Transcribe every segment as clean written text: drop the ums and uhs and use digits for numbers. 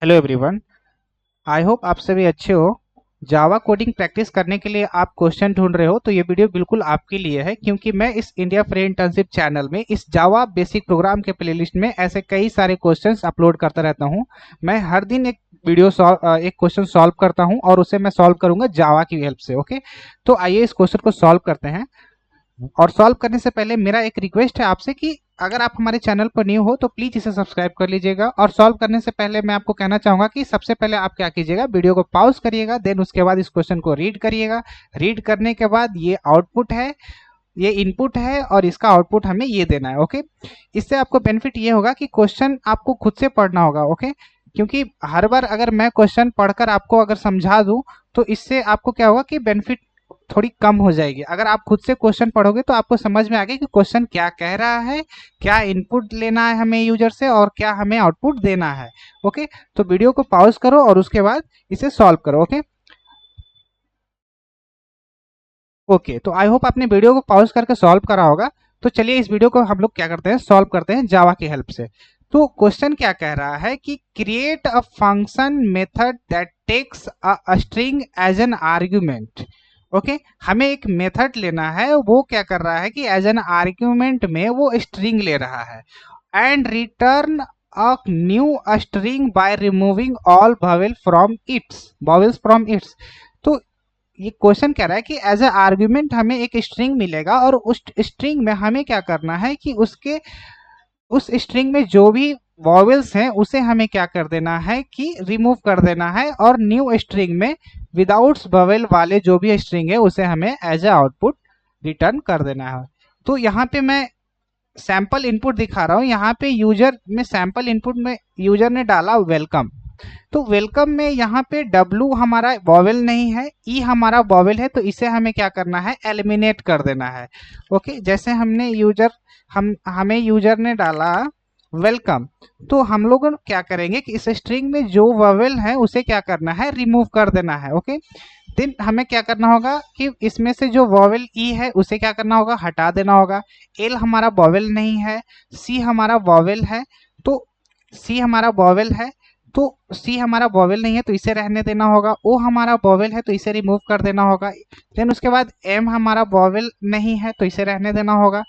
Hello everyone. I hope आप सभी अच्छे हो। जावा कोडिंग प्रैक्टिस करने के लिए आप क्वेश्चन ढूंढ रहे हो तो ये वीडियो बिल्कुल आपके लिए है, क्योंकि मैं इस इंडिया फ्री इंटर्नशिप चैनल में इस जावा बेसिक प्रोग्राम के प्लेलिस्ट में ऐसे कई सारे क्वेश्चंस अपलोड करता रहता हूं। मैं हर दिन एक क्वेश्चन सॉल्व करता हूं और उसे मैं सॉल्व करूंगा जावा की हेल्प से। ओके, तो आइए इस क्वेश्चन को सॉल्व करते हैं। और सॉल्व करने से पहले मेरा एक रिक्वेस्ट है आपसे कि अगर आप हमारे चैनल पर न्यू हो तो प्लीज इसे सब्सक्राइब कर लीजिएगा। और सॉल्व करने से पहले मैं आपको कहना चाहूंगा कि सबसे पहले आप क्या कीजिएगा, वीडियो को पॉज करिएगा, देन उसके बाद इस क्वेश्चन को रीड करिएगा। रीड करने के बाद ये आउटपुट है, ये इनपुट है और इसका आउटपुट हमें ये देना है। ओके, इससे आपको बेनिफिट ये होगा कि क्वेश्चन आपको खुद से पढ़ना होगा। ओके, क्योंकि हर बार अगर मैं क्वेश्चन पढ़कर आपको अगर समझा दूं तो इससे आपको क्या होगा कि बेनिफिट थोड़ी कम हो जाएगी। अगर आप खुद से क्वेश्चन पढ़ोगे तो आपको समझ में आ गया कि क्वेश्चन क्या कह रहा है, क्या इनपुट लेना है हमें यूजर से और क्या हमें आउटपुट देना है। ओके, तो वीडियो को पॉज करो और उसके बाद इसे सॉल्व करो। ओके ओके, तो आई होप आपने वीडियो को पॉज करके सॉल्व करा होगा। तो चलिए इस वीडियो को हम लोग क्या करते हैं, सॉल्व करते हैं जावा की हेल्प से। तो क्वेश्चन क्या कह रहा है कि create a function method that takes a string as an argument. Okay, हमें एक मेथड लेना है, वो क्या कर रहा है कि एज एन आर्ग्यूमेंट में वो स्ट्रिंग ले रहा है and return a new string by removing all vowels from its. तो ये क्वेश्चन कह रहा है कि एज ए आर्ग्यूमेंट हमें एक स्ट्रिंग मिलेगा और उस स्ट्रिंग में हमें क्या करना है कि उसके उस स्ट्रिंग में जो भी वॉवेल्स हैं उसे हमें क्या कर देना है कि रिमूव कर देना है, और न्यू स्ट्रिंग में विदाउट वॉवेल वाले जो भी स्ट्रिंग है उसे हमें एज ए आउटपुट रिटर्न कर देना है। तो यहाँ पे मैं सैंपल इनपुट दिखा रहा हूँ। यहाँ पे यूजर में सैंपल इनपुट में यूजर ने डाला वेलकम। तो वेलकम में यहाँ पे W हमारा वॉवेल नहीं है, E हमारा वॉवेल है, तो इसे हमें क्या करना है, एलिमिनेट कर देना है। ओके, जैसे हमें यूजर ने डाला वेलकम, तो हम लोग क्या करेंगे कि इस स्ट्रिंग में जो वॉवेल है उसे क्या करना है, रिमूव कर देना है। ओके, देन हमें क्या करना होगा कि इसमें से जो वॉवेल ई है उसे क्या करना होगा, हटा देना होगा। एल हमारा वॉवेल नहीं है, सी हमारा वॉवेल है, तो सी हमारा वॉवेल है, तो सी हमारा वॉवेल नहीं है तो इसे रहने देना होगा। ओ हमारा वॉवेल है तो इसे रिमूव कर देना होगा। देन उसके बाद एम हमारा वॉवेल नहीं है तो इसे रहने देना होगा।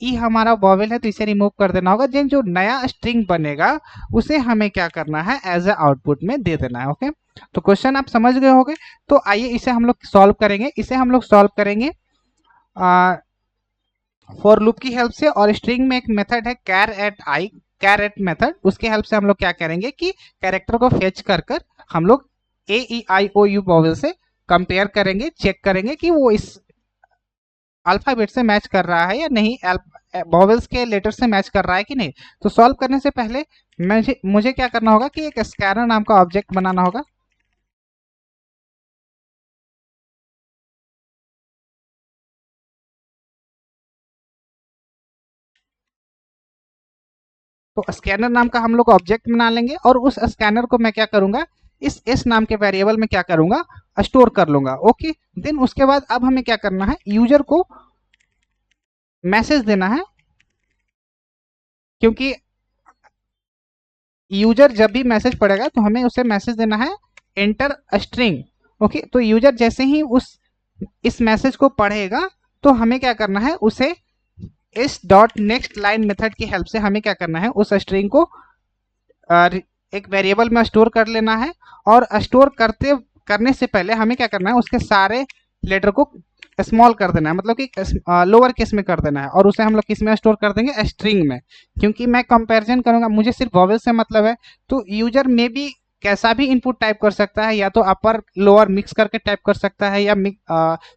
ई हमारा वॉवेल है तो इसे रिमूव कर देना होगा। देन जो नया स्ट्रिंग बनेगा उसे हमें क्या करना है, एज ए आउटपुट में दे देना है। ओके, तो क्वेश्चन आप समझ गए होंगे। तो आइए इसे हम लोग सॉल्व करेंगे। फॉर लूप की हेल्प से, और स्ट्रिंग में एक मेथड है कैर एट मेथड, उसके हेल्प से हम लोग क्या करेंगे कि कैरेक्टर को फेच कर कर हम लोग A E I O U vowel से कंपेयर करेंगे, चेक करेंगे कि वो इस अल्फाबेट से मैच कर रहा है या नहीं, वॉवेल्स के लेटर से मैच कर रहा है कि नहीं। तो सॉल्व करने से पहले मुझे मुझे क्या करना होगा कि एक स्कैनर नाम का ऑब्जेक्ट बनाना होगा। तो स्कैनर नाम का हम लोग ऑब्जेक्ट बना लेंगे और उस स्कैनर को मैं क्या करूंगा, इस एस नाम के वेरिएबल में क्या करूंगा, स्टोर कर लूंगा। ओके, देन उसके बाद अब हमें क्या करना है, यूजर को मैसेज देना है, क्योंकि यूजर जब भी मैसेज पढ़ेगा तो हमें उसे मैसेज देना है, एंटर स्ट्रिंग। ओके, तो यूजर जैसे ही उस इस मैसेज को पढ़ेगा तो हमें क्या करना है, उसे इस डॉट नेक्स्ट लाइन मेथड की हेल्प से हमें क्या करना है, उस स्ट्रिंग को एक वेरिएबल में स्टोर कर लेना है। और स्टोर करते करने से पहले हमें क्या करना है, उसके सारे लेटर को स्मॉल कर देना है, मतलब कि लोअर केस में कर देना है, और उसे हम लोग किस में स्टोर कर देंगे, स्ट्रिंग में। क्योंकि मैं कंपैरिजन करूंगा, मुझे सिर्फ वॉवेल से मतलब है, तो यूजर में भी कैसा भी इनपुट टाइप कर सकता है, या तो अपर लोअर मिक्स करके टाइप कर सकता है, या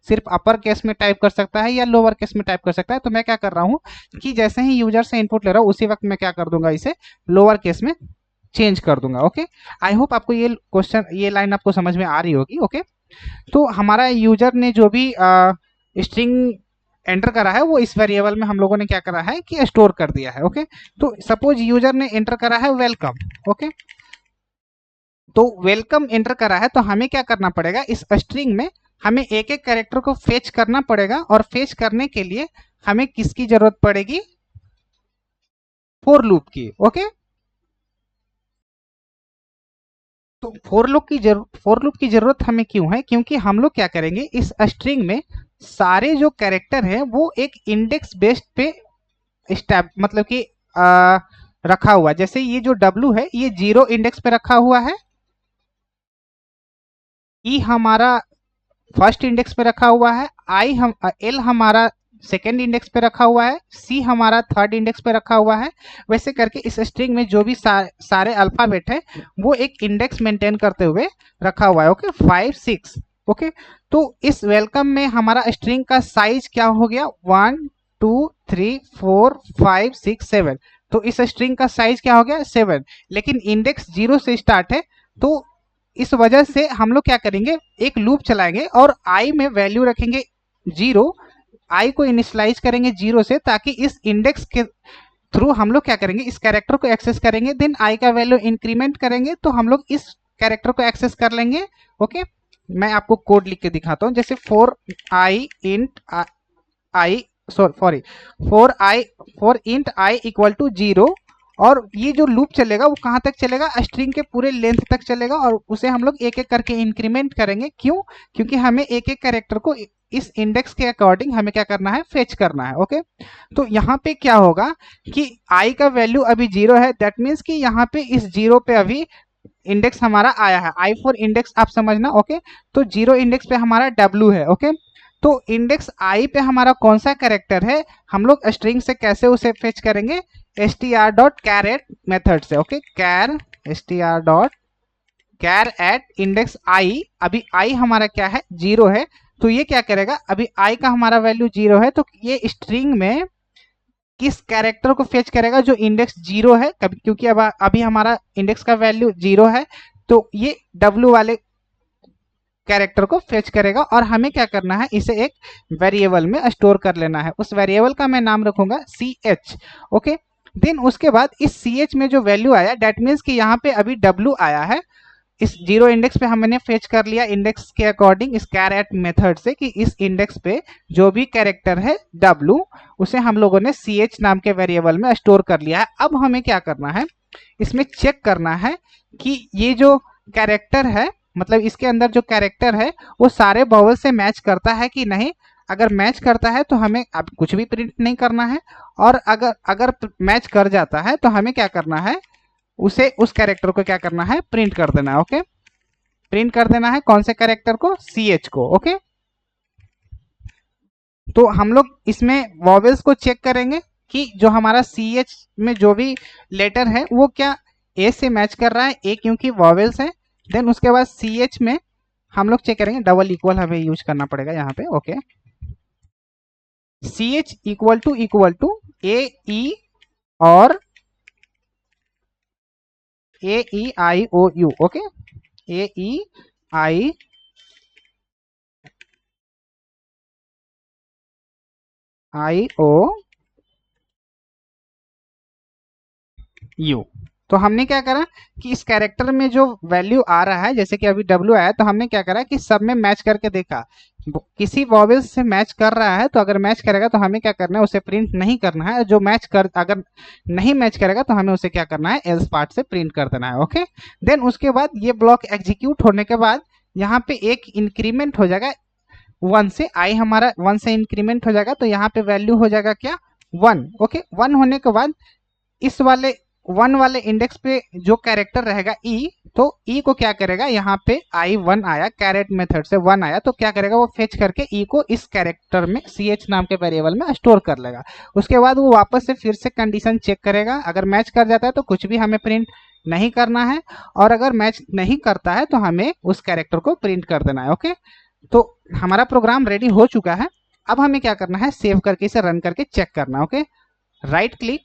सिर्फ अपर केस में टाइप कर सकता है, या लोअर केस में टाइप कर सकता है। तो मैं क्या कर रहा हूँ कि जैसे ही यूजर से इनपुट ले रहा हूँ उसी वक्त मैं क्या कर दूंगा, इसे लोअर केस में चेंज कर दूंगा। ओके, आई होप आपको ये लाइन आपको समझ में आ रही होगी। ओके, तो हमारा यूजर ने जो भी स्ट्रिंग एंटर करा है वो इस वेरिएबल में हम लोगों ने क्या करा है कि स्टोर कर दिया है। ओके, तो सपोज यूजर ने एंटर करा है वेलकम। ओके, तो वेलकम एंटर करा है तो हमें क्या करना पड़ेगा, इस स्ट्रिंग में हमें एक एक कैरेक्टर को फेच करना पड़ेगा, और फेच करने के लिए हमें किसकी जरूरत पड़ेगी, फॉर लूप की। ओके, तो फॉर लूप की जरूरत हमें क्यों है? क्योंकि हम लोग क्या करेंगे, इस स्ट्रिंग में सारे जो कैरेक्टर हैं वो एक इंडेक्स बेस्ड पे स्टैप मतलब कि रखा हुआ। जैसे ये जो W है ये 0 इंडेक्स पे रखा हुआ है, ई हमारा फर्स्ट इंडेक्स पे रखा हुआ है, एल हमारा सेकेंड इंडेक्स पे रखा हुआ है, सी हमारा थर्ड इंडेक्स पे रखा हुआ है। वैसे करके इस स्ट्रिंग में जो भी सारे अल्फाबेट है वो एक इंडेक्स मेंटेन करते हुए रखा हुआ है। ओके 5 6। ओके तो इस वेलकम में हमारा स्ट्रिंग का साइज क्या हो गया, 1 2 3 4 5 6 7। तो इस स्ट्रिंग का साइज क्या हो गया, 7। लेकिन इंडेक्स 0 से स्टार्ट है, तो इस वजह से हम लोग क्या करेंगे, एक लूप चलाएंगे और आई में वैल्यू रखेंगे 0। आई को इनिशियलाइज करेंगे 0 से, ताकि इस इंडेक्स के थ्रू हम लोग क्या करेंगे, इस कैरेक्टर को एक्सेस करेंगे। देन आई का वैल्यू इंक्रीमेंट करेंगे तो हम लोग इस कैरेक्टर को एक्सेस कर लेंगे। ओके मैं आपको कोड लिख के दिखाता हूँ। जैसे for I int I sorry for int I equal to 0, और ये जो लूप चलेगा वो कहाँ तक चलेगा, स्ट्रिंग के पूरे लेंथ तक चलेगा, और उसे हम लोग एक एक करके इंक्रीमेंट करेंगे। क्यों? क्योंकि हमें एक एक कैरेक्टर को इस इंडेक्स के अकॉर्डिंग हमें क्या करना है, फेच करना है। ओके तो यहाँ पे क्या होगा कि आई का वैल्यू अभी 0 है, दैट मीन्स कि यहाँ पे इस 0 पे अभी इंडेक्स हमारा आया है, आई फॉर इंडेक्स आप समझना। ओके तो 0 इंडेक्स पे हमारा W है। ओके तो इंडेक्स आई पे हमारा कौन सा कैरेक्टर है, हम लोग स्ट्रिंग से कैसे उसे फेच करेंगे, str.char@at मेथड से। Okay char str.char@ index I. अभी आई हमारा क्या है, 0 है, तो ये क्या करेगा, अभी आई का हमारा वैल्यू 0 है, तो ये स्ट्रिंग में किस कैरेक्टर को फेच करेगा जो इंडेक्स 0 है, क्योंकि अब अभी हमारा इंडेक्स का वैल्यू 0 है, तो ये W वाले कैरेक्टर को फेच करेगा। और हमें क्या करना है, इसे एक वेरिएबल में स्टोर कर लेना है। उस वेरिएबल का मैं नाम रखूंगा CH। ओके देन उसके बाद इस CH में जो वैल्यू आया, डेट मीन्स कि यहाँ पे अभी W आया है, इस 0 इंडेक्स पे हमने फेच कर लिया इंडेक्स के अकॉर्डिंग इस कैर@ मेथड से, कि इस इंडेक्स पे जो भी कैरेक्टर है W उसे हम लोगों ने CH नाम के वेरिएबल में स्टोर कर लिया है। अब हमें क्या करना है, इसमें चेक करना है कि ये जो कैरेक्टर है, मतलब इसके अंदर जो कैरेक्टर है वो सारे वॉवल से मैच करता है कि नहीं। अगर मैच करता है तो हमें अब कुछ भी प्रिंट नहीं करना है, और अगर अगर मैच कर जाता है तो हमें क्या करना है, उसे उस कैरेक्टर को क्या करना है, प्रिंट कर देना है। ओके प्रिंट कर देना है कौन से कैरेक्टर को, CH को। ओके तो हम लोग इसमें वॉवेल्स को चेक करेंगे कि जो हमारा CH में जो भी लेटर है वो क्या A से मैच कर रहा है, A क्योंकि वॉवेल्स है। देन उसके बाद CH में हम लोग चेक करेंगे, डबल इक्वल हमें यूज करना पड़ेगा यहाँ पे। Okay CH equal to AE और AEIOU। Okay AEIOU। तो हमने क्या करा कि इस कैरेक्टर में जो वैल्यू आ रहा है, जैसे कि अभी W आया, तो हमने क्या करा कि सब में मैच करके देखा, किसी वॉवेल से मैच कर रहा है तो अगर मैच करेगा तो हमें क्या करना है, उसे प्रिंट नहीं करना है। जो मैच कर अगर नहीं मैच करेगा तो हमें उसे क्या करना है, एल्स पार्ट से प्रिंट कर देना है। ओके देन उसके बाद ये ब्लॉक एग्जीक्यूट होने के बाद यहाँ पे एक इंक्रीमेंट हो जाएगा 1 से, आई हमारा 1 से इंक्रीमेंट हो जाएगा, तो यहाँ पे वैल्यू हो जाएगा क्या, 1। ओके 1 होने के बाद इस वाले 1 वाले इंडेक्स पे जो कैरेक्टर रहेगा E, तो E को क्या करेगा, यहाँ पे I1 आया, कैरेट मेथड से 1 आया, तो क्या करेगा, वो फेच करके E को इस कैरेक्टर में CH नाम के वेरिएबल में स्टोर कर लेगा। उसके बाद वो वापस से फिर से कंडीशन चेक करेगा, अगर मैच कर जाता है तो कुछ भी हमें प्रिंट नहीं करना है, और अगर मैच नहीं करता है तो हमें उस कैरेक्टर को प्रिंट कर देना है। ओके तो हमारा प्रोग्राम रेडी हो चुका है। अब हमें क्या करना है, सेव करके इसे रन करके चेक करना। Okay right click,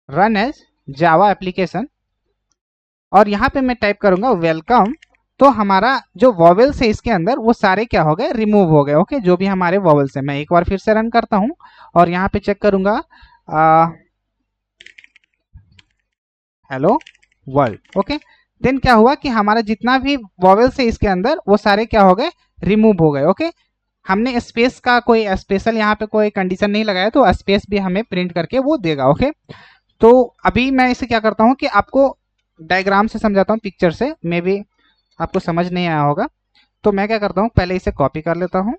run as Java application, और यहाँ पे मैं टाइप करूंगा वेलकम। तो हमारा जो वॉवेल्स है इसके अंदर वो सारे क्या हो गए, रिमूव हो गए। ओके जो भी हमारे वॉवेल्स है, मैं एक बार फिर से रन करता हूँ और यहाँ पे चेक करूंगा हेलो वर्ल्ड। ओके देन क्या हुआ कि हमारा जितना भी वॉवेल्स है इसके अंदर वो सारे क्या हो गए, रिमूव हो गए। ओके हमने स्पेस का कोई स्पेशल यहाँ पे कोई कंडीशन नहीं लगाया, तो स्पेस भी हमें प्रिंट करके वो देगा। ओके तो अभी मैं इसे क्या करता हूँ कि आपको डायग्राम से समझाता हूँ, पिक्चर से, मे बी आपको समझ नहीं आया होगा। तो मैं क्या करता हूँ, पहले इसे कॉपी कर लेता हूँ।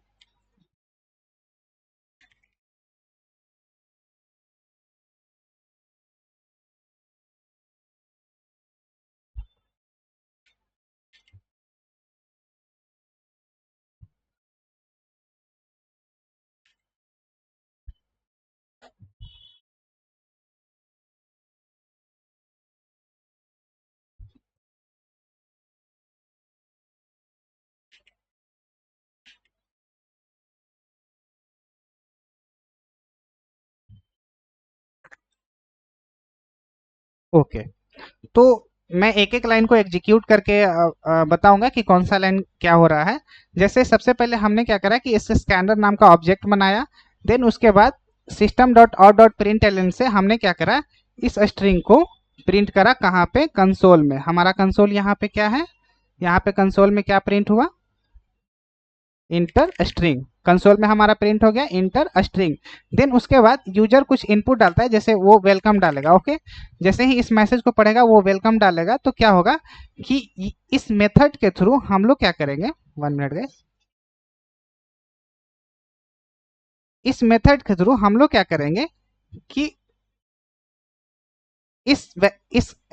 ओके, तो मैं एक एक लाइन को एग्जीक्यूट करके बताऊंगा कि कौन सा लाइन क्या हो रहा है। जैसे सबसे पहले हमने क्या करा कि इस स्कैनर नाम का ऑब्जेक्ट बनाया। देन उसके बाद system dot out dot println से हमने क्या करा, इस स्ट्रिंग को प्रिंट करा। कहाँ पे, कंसोल में। हमारा कंसोल यहाँ पे क्या है, यहाँ पे कंसोल में क्या प्रिंट हुआ, इंटर स्ट्रिंग। कंसोल में हमारा प्रिंट हो गया इंटर स्ट्रिंग। देन उसके बाद यूजर कुछ इनपुट डालता है, जैसे वो वेलकम डालेगा। ओके, जैसे ही इस मैसेज को पढ़ेगा वो वेलकम डालेगा, तो क्या होगा कि इस मेथड के थ्रू हम लोग क्या करेंगे, 1 मिनट गाइस, इस मेथड के थ्रू हम लोग क्या करेंगे कि इस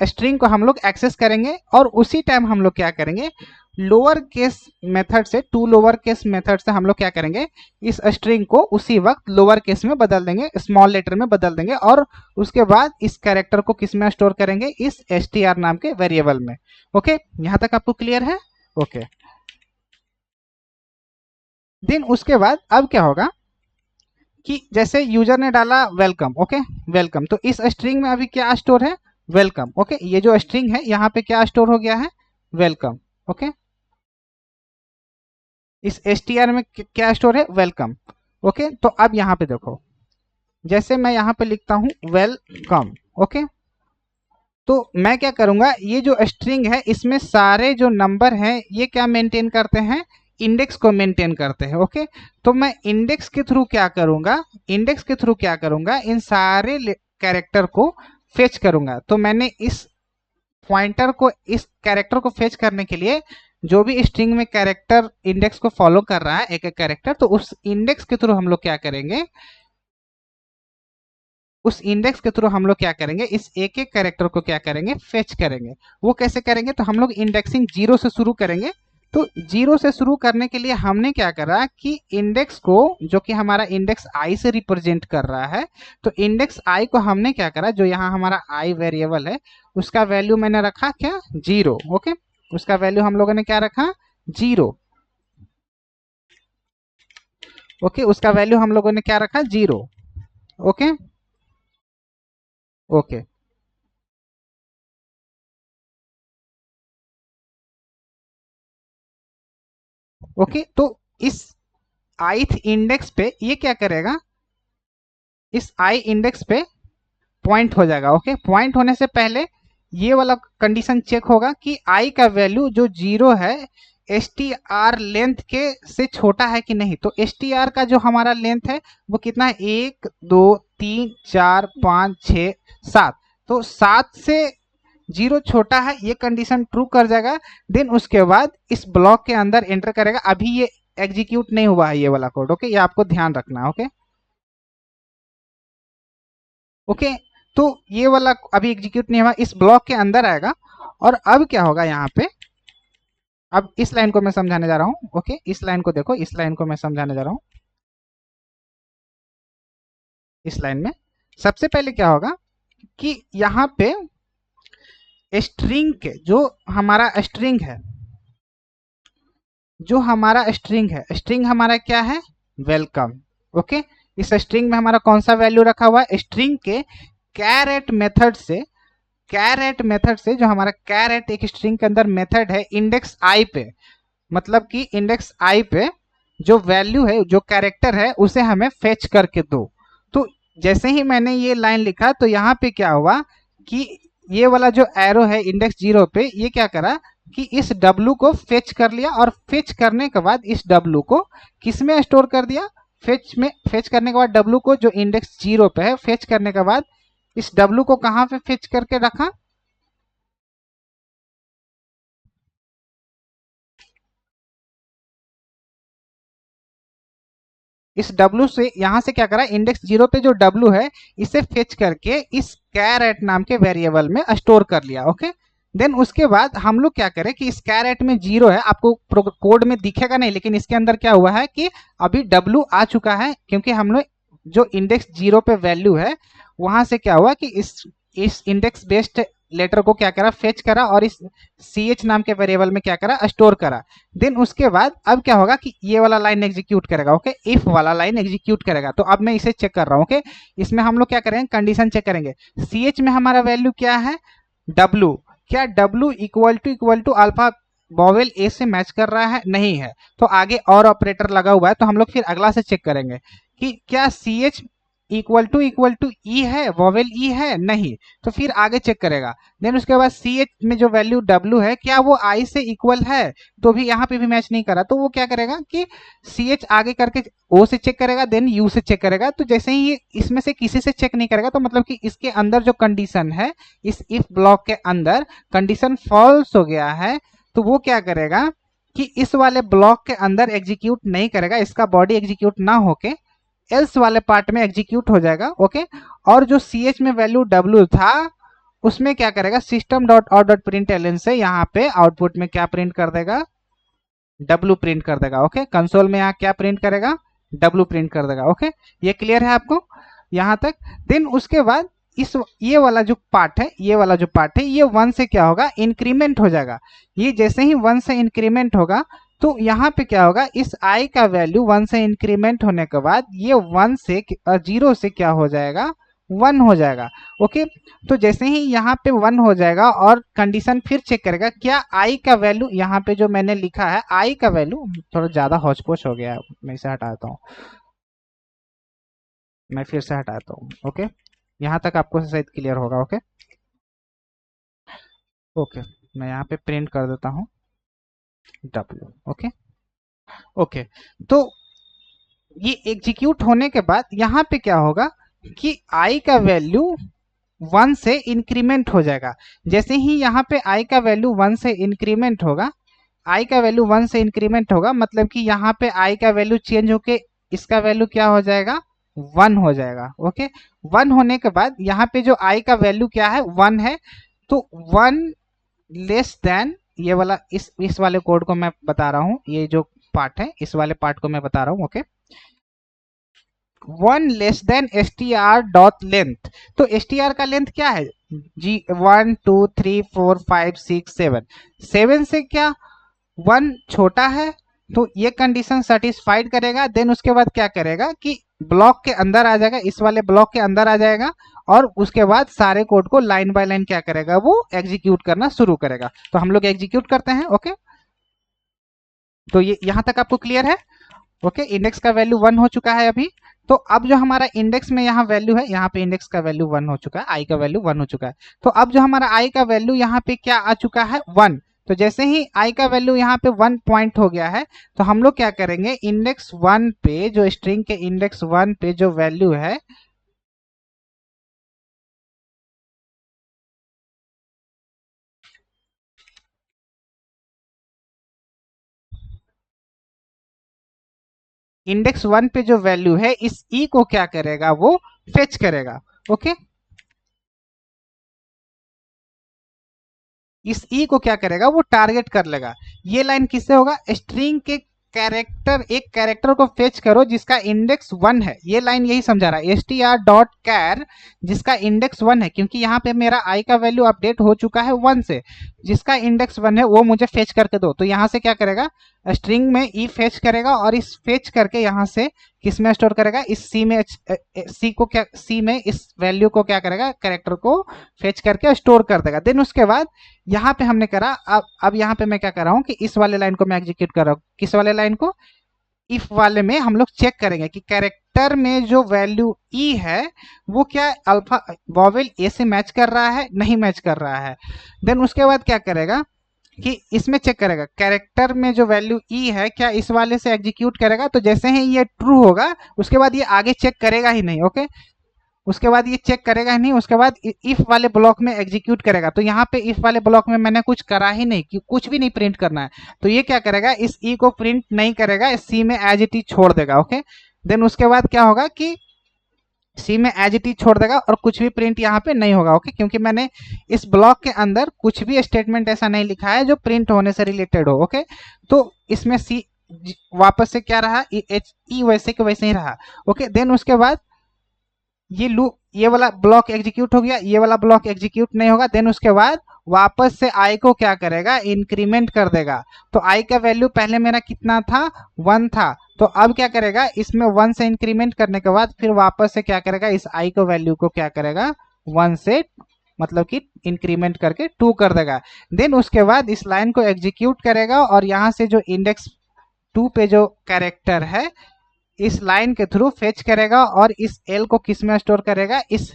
स्ट्रिंग को हम लोग एक्सेस करेंगे, और उसी टाइम हम लोग क्या करेंगे, लोअर केस मेथड से, टू लोअर केस मेथड से हम लोग क्या करेंगे, इस स्ट्रिंग को उसी वक्त लोअर केस में बदल देंगे, स्मॉल लेटर में बदल देंगे, और उसके बाद इस कैरेक्टर को किस में स्टोर करेंगे, इस str नाम के वेरिएबल में। ओके, यहां तक आपको क्लियर है? ओके, देन उसके बाद अब क्या होगा कि जैसे यूजर ने डाला वेलकम, ओके, वेलकम, तो इस स्ट्रिंग में अभी क्या स्टोर है, वेलकम। ओके, ये जो स्ट्रिंग है यहाँ पे क्या स्टोर हो गया है, वेलकम। ओके, इस str में क्या स्टोर है, वेलकम। ओके, तो अब यहाँ पे देखो, जैसे मैं यहाँ पे लिखता हूँ वेलकम। ओके, तो मैं क्या करूंगा, ये जो स्ट्रिंग है इसमें सारे जो नंबर हैं ये क्या मेंटेन करते हैं, इंडेक्स को मेंटेन करते हैं। ओके, तो मैं इंडेक्स के थ्रू क्या करूंगा, इंडेक्स के थ्रू क्या करूंगा, इन सारे कैरेक्टर को फेच करूंगा। तो मैंने इस पॉइंटर को, इस कैरेक्टर को फेच करने के लिए, जो भी स्ट्रिंग में कैरेक्टर इंडेक्स को फॉलो कर रहा है, एक एक कैरेक्टर, तो उस इंडेक्स के थ्रू हम लोग क्या करेंगे, उस इंडेक्स के थ्रू हम लोग क्या करेंगे, इस एक एक कैरेक्टर को क्या करेंगे, फेच करेंगे। वो कैसे करेंगे, तो हम लोग इंडेक्सिंग जीरो से शुरू करेंगे। तो जीरो से शुरू करने के लिए हमने क्या करा कि इंडेक्स को, जो कि हमारा इंडेक्स आई से रिप्रेजेंट कर रहा है, तो इंडेक्स आई को हमने क्या करा, जो यहाँ हमारा आई वेरिएबल है उसका वैल्यू मैंने रखा क्या, जीरो। ओके, उसका वैल्यू हम लोगों ने क्या रखा, जीरो। ओके, उसका वैल्यू हम लोगों ने क्या रखा, जीरो। ओके, ओके, ओके, तो इस ith इंडेक्स पे ये क्या करेगा, इस आई इंडेक्स पे पॉइंट हो जाएगा। ओके, पॉइंट होने से पहले ये वाला कंडीशन चेक होगा कि आई का वैल्यू जो जीरो है एस टी आर लेंथ के से छोटा है कि नहीं। तो एस टी आर का जो हमारा लेंथ है वो कितना है, 1 2 3 4 5 6 7। तो 7 से जीरो छोटा है, ये कंडीशन ट्रू कर जाएगा। देन उसके बाद इस ब्लॉक के अंदर एंटर करेगा। अभी ये एग्जीक्यूट नहीं हुआ है ये वाला कोड। ओके, ये आपको ध्यान रखना है। ओके, ओके, तो ये वाला अभी एग्जीक्यूट नहीं हुआ, इस ब्लॉक के अंदर आएगा। और अब क्या होगा यहाँ पे, अब इस लाइन को मैं समझाने जा रहा हूँ। ओके, इस लाइन को देखो, इस लाइन को मैं समझाने जा रहा हूँ। इस लाइन में सबसे पहले क्या होगा कि यहाँ पे स्ट्रिंग के, जो हमारा स्ट्रिंग है, जो हमारा स्ट्रिंग है, स्ट्रिंग हमारा क्या है, वेलकम। ओके, इस स्ट्रिंग में हमारा कौन सा वैल्यू रखा हुआ है, स्ट्रिंग के कैरेट मेथड से, कैरेट मेथड से, जो हमारा कैरेट एक स्ट्रिंग के अंदर मेथड है, इंडेक्स आई पे, मतलब कि इंडेक्स आई पे जो वैल्यू है, जो कैरेक्टर है, उसे हमें फेच करके दो। तो जैसे ही मैंने ये लाइन लिखा तो यहाँ पे क्या हुआ कि ये वाला जो एरो है इंडेक्स जीरो पे, ये क्या करा कि इस W को फेच कर लिया, और फेच करने के बाद इस W को किस में स्टोर कर दिया, फेच में। फेच करने के बाद W को, जो इंडेक्स जीरो पे है, फेच करने के बाद इस W को कहाँ पे फेच करके रखा, इस W से यहाँ से क्या करा, इंडेक्स 0 पे जो W है इसे फेच करके इस कैरेट नाम के वेरिएबल में स्टोर कर लिया। ओके, देन उसके बाद हम लोग क्या करें कि इस कैरेट में 0 है, आपको कोड में दिखेगा नहीं, लेकिन इसके अंदर क्या हुआ है कि अभी W आ चुका है, क्योंकि हम लोग जो इंडेक्स 0 पे वैल्यू है वहां से क्या हुआ कि इस इंडेक्स बेस्ड लेटर को क्या करा, फेच करा और इस ch नाम के वेरिएबल में क्या करा, स्टोर करा। देन उसके बाद अब क्या होगा कि ये वाला लाइन एग्जीक्यूट करेगा। ओके, इफ वाला लाइन एग्जीक्यूट करेगा। तो अब मैं इसे चेक कर रहा हूँ। ओके, इसमें हम लोग क्या करेंगे, कंडीशन चेक करेंगे। ch में हमारा वैल्यू क्या है, w, क्या w equal to alpha vowel a से मैच कर रहा है, नहीं है, तो आगे और ऑपरेटर लगा हुआ है, तो हम लोग फिर अगला से चेक करेंगे कि क्या ch इक्वल टू ई है, वॉवेल ई है, नहीं, तो फिर आगे चेक करेगा। देन उसके बाद ch में जो वैल्यू w है क्या वो i से इक्वल है, तो भी यहाँ पे भी मैच नहीं करा, तो वो क्या करेगा कि ch आगे करके o से चेक करेगा, देन u से चेक करेगा। तो जैसे ही ये इसमें से किसी से चेक नहीं करेगा, तो मतलब कि इसके अंदर जो कंडीशन है, इस इफ ब्लॉक के अंदर कंडीशन फॉल्स हो गया है, तो वो क्या करेगा कि इस वाले ब्लॉक के अंदर एग्जीक्यूट नहीं करेगा, इसका बॉडी एग्जीक्यूट ना होके एल्स वाले पार्ट में एग्जीक्यूट हो जाएगा। ओके, और जो ch में वैल्यू w था उसमें क्या करेगा, system dot out dot print L से यहाँ पे आउटपुट में क्या प्रिंट कर देगा, w प्रिंट कर देगा। ओके, कंसोल में यहाँ क्या प्रिंट करेगा, w प्रिंट कर देगा। ओके, ये क्लियर है आपको यहाँ तक। देन उसके बाद ये वाला जो पार्ट है, ये 1 से क्या होगा, इंक्रीमेंट हो जाएगा। ये जैसे ही 1 से इंक्रीमेंट होगा तो यहाँ पे क्या होगा, इस i का वैल्यू 1 से इंक्रीमेंट होने के बाद ये 1 से 0 से क्या हो जाएगा, 1 हो जाएगा। ओके, तो जैसे ही यहाँ पे 1 हो जाएगा और कंडीशन फिर चेक करेगा, क्या i का वैल्यू यहाँ पे जो मैंने लिखा है, i का वैल्यू थोड़ा ज्यादा हौच पौच हो गया है, मैं इसे हटाता हूँ, मैं फिर से हटाता हूँ। ओके, यहाँ तक आपको शायद क्लियर होगा। ओके ओके, मैं यहाँ पे प्रिंट कर देता हूँ w। ओके ओके, तो ये एग्जीक्यूट होने के बाद यहाँ पे क्या होगा कि i का वैल्यू 1 से इंक्रीमेंट हो जाएगा। जैसे ही यहाँ पे i का वैल्यू 1 से इंक्रीमेंट होगा, i का वैल्यू 1 से इंक्रीमेंट होगा, मतलब कि यहाँ पे i का वैल्यू चेंज होके इसका वैल्यू क्या हो जाएगा, 1 हो जाएगा। ओके, 1 होने के बाद यहाँ पे जो i का वैल्यू क्या है, 1 है, तो 1 लेस देन ये वाला इस वाले कोड को मैं बता रहा हूँ, ये जो पार्ट है इस वाले पार्ट को मैं बता रहा हूँ। Okay, 1 less than str dot length, तो str का लेंथ क्या है जी, 1 2 3 4 5 6 7, 7 से क्या 1 छोटा है, तो ये कंडीशन सेटिस्फाइड करेगा। देन उसके बाद क्या करेगा कि ब्लॉक के अंदर आ जाएगा, इस वाले ब्लॉक के अंदर आ जाएगा, और उसके बाद सारे कोड को लाइन बाय लाइन क्या करेगा, वो एग्जीक्यूट करना शुरू करेगा। तो हम लोग एग्जीक्यूट करते हैं। ओके, तो ये यहां तक आपको क्लियर है। ओके, इंडेक्स का वैल्यू 1 हो चुका है अभी। तो अब जो हमारा इंडेक्स में यहाँ वैल्यू है, यहाँ पे इंडेक्स का वैल्यू 1 हो चुका है, आई का वैल्यू 1 हो चुका है। तो अब जो हमारा आई का वैल्यू यहाँ पे क्या आ चुका है, 1। तो जैसे ही आई का वैल्यू यहाँ पे 1 पॉइंट हो गया है, तो हम लोग क्या करेंगे, इंडेक्स 1 पे जो स्ट्रिंग के इंडेक्स 1 पे जो वैल्यू है, इंडेक्स 1 पे जो वैल्यू है, इस ई को क्या करेगा, वो फेच करेगा। ओके, इस ई को क्या करेगा, वो टारगेट कर लेगा। ये लाइन किससे होगा, स्ट्रिंग के कैरेक्टर, एक कैरेक्टर को फेच करो जिसका इंडेक्स 1 है, ये लाइन यही समझा रहा है, str डॉट कैर जिसका इंडेक्स 1 है, क्योंकि यहाँ पे मेरा i का वैल्यू अपडेट हो चुका है 1 से, जिसका इंडेक्स 1 है वो मुझे फेच करके दो। तो यहाँ से क्या करेगा, स्ट्रिंग में ई फेच करेगा, और इस फेच करके यहाँ से किस में स्टोर करेगा, इस सी में, सी को क्या, सी में इस वैल्यू को क्या करेगा, कैरेक्टर को फेच करके स्टोर कर देगा। देन उसके बाद यहाँ पे हमने करा, अब यहाँ पे मैं क्या कर रहा हूँ कि इस वाले लाइन को मैं एग्जीक्यूट कर रहा हूँ। किस वाले लाइन को, इफ वाले में हम लोग चेक करेंगे कि कैरेक्टर में जो वैल्यू ई है वो क्या अल्फा वॉवेल ए से मैच कर रहा है, नहीं मैच कर रहा है। देन उसके बाद क्या करेगा कि इसमें चेक करेगा कैरेक्टर में जो वैल्यू ई है क्या इस वाले से एग्जीक्यूट करेगा। तो जैसे ही ये ट्रू होगा उसके बाद ये आगे चेक करेगा ही नहीं। ओके, उसके बाद ये चेक करेगा ही नहीं, उसके बाद इफ वाले ब्लॉक में एग्जीक्यूट करेगा। तो यहाँ पे इफ वाले ब्लॉक में मैंने कुछ करा ही नहीं, कि कुछ भी नहीं प्रिंट करना है, तो ये क्या करेगा, इस ई को प्रिंट नहीं करेगा, सी में एज इट इज छोड़ देगा। ओके, देन उसके बाद क्या होगा कि सी में एज इट इज छोड़ देगा और कुछ भी प्रिंट यहाँ पे नहीं होगा। ओके, क्योंकि मैंने इस ब्लॉक के अंदर कुछ भी स्टेटमेंट ऐसा नहीं लिखा है जो प्रिंट होने से रिलेटेड हो। ओके, तो इसमें सी वापस से क्या रहा, एच ई वैसे के वैसे ही रहा। ओके, देन उसके बाद ये लूप, ये वाला ब्लॉक एग्जीक्यूट हो गया, ये वाला ब्लॉक एग्जीक्यूट नहीं होगा। देन उसके बाद वापस से आई को क्या करेगा, इंक्रीमेंट कर देगा। तो आई का वैल्यू पहले मेरा कितना था, 1 था। तो अब क्या करेगा, इसमें 1 से इंक्रीमेंट करने के बाद फिर वापस से क्या करेगा, इस आई को वैल्यू को क्या करेगा, 1 से मतलब कि इंक्रीमेंट करके 2 कर देगा। देन उसके बाद इस लाइन को एग्जीक्यूट करेगा और यहाँ से जो इंडेक्स 2 पे जो कैरेक्टर है इस लाइन के थ्रू फेच करेगा और इस एल को किस में स्टोर करेगा, इस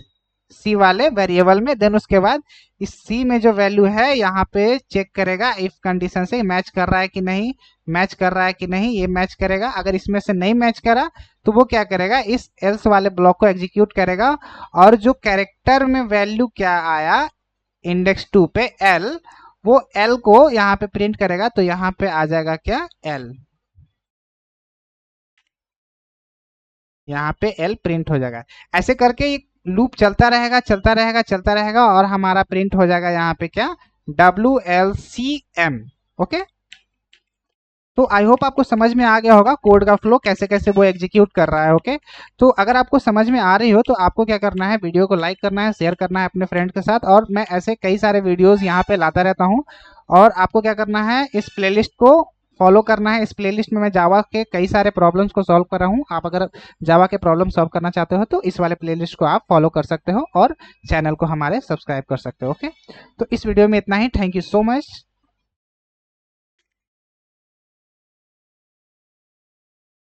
सी वाले वेरिएबल में। देन उसके बाद इस सी में जो वैल्यू है यहाँ पे चेक करेगा इफ कंडीशन से मैच कर रहा है कि नहीं, मैच कर रहा है कि नहीं, ये मैच करेगा। अगर इसमें से नहीं मैच करा तो वो क्या करेगा, इस एल्स वाले ब्लॉक को एग्जीक्यूट करेगा और जो कैरेक्टर में वैल्यू क्या आया इंडेक्स 2 पे एल, वो एल को यहाँ पे प्रिंट करेगा। तो यहाँ पे आ जाएगा क्या, एल, यहाँ पे एल प्रिंट हो जाएगा। ऐसे करके ये लूप चलता रहेगा चलता रहेगा चलता रहेगा और हमारा प्रिंट हो जाएगा यहाँ पे क्या, WLCM। ओके, तो आई होप आपको समझ में आ गया होगा कोड का फ्लो कैसे कैसे वो एग्जीक्यूट कर रहा है। ओके, तो अगर आपको समझ में आ रही हो तो आपको क्या करना है, वीडियो को लाइक करना है, शेयर करना है अपने फ्रेंड के साथ। और मैं ऐसे कई सारे वीडियोस यहाँ पे लाता रहता हूँ और आपको क्या करना है, इस प्लेलिस्ट को फॉलो करना है। इस प्लेलिस्ट में मैं जावा के कई सारे प्रॉब्लम्स को सॉल्व कर रहा हूँ। आप अगर जावा के प्रॉब्लम सॉल्व करना चाहते हो तो इस वाले प्लेलिस्ट को आप फॉलो कर सकते हो और चैनल को हमारे सब्सक्राइब कर सकते हो। ओके, तो इस वीडियो में इतना ही। Thank you so much.